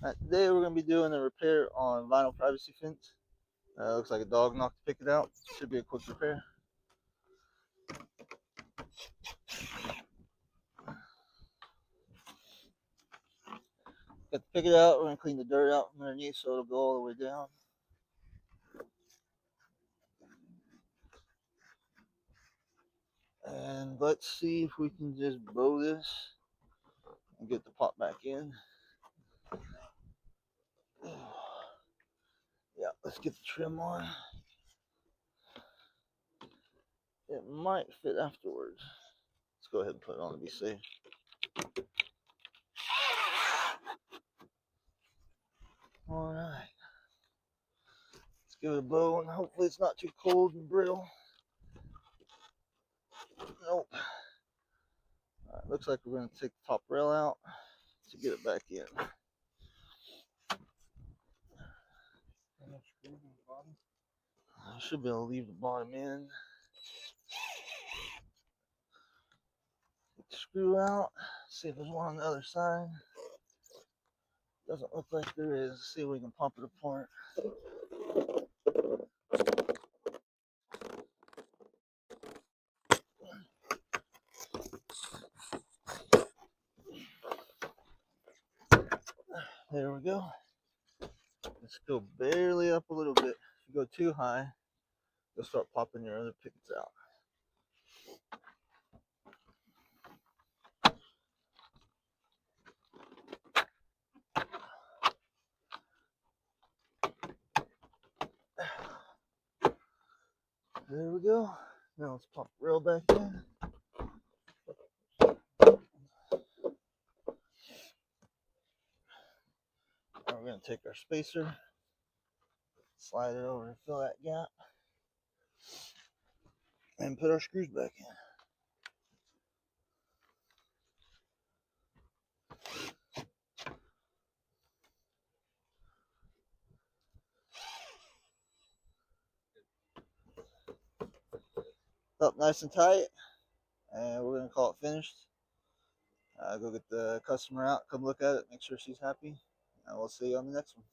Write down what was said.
Today we're going to be doing a repair on vinyl privacy fence. Looks like a dog knocked to pick it out. Should be a quick repair. Got to pick it out. We're going to clean the dirt out from underneath so it'll go all the way down. And let's see if we can just bow this and get the pot back in. Yeah, let's get the trim on. It might fit afterwards. Let's go ahead and put it on to be safe. Alright. Let's give it a blow and hopefully it's not too cold and brittle. Nope. Alright, looks like we're going to take the top rail out to get it back in. I should be able to leave the bottom in. Get the screw out. See if there's one on the other side. Doesn't look like there is. Let's see if we can pump it apart. There we go. Let's go barely up a little bit. If you go too high, you'll start popping your other pickets out. There we go. Now let's pop the rail back in. Now we're going to take our spacer, slide it over and fill that gap, and put our screws back in. Up nice and tight, and we're going to call it finished. Go get the customer out, come look at it, make sure she's happy, and we'll see you on the next one.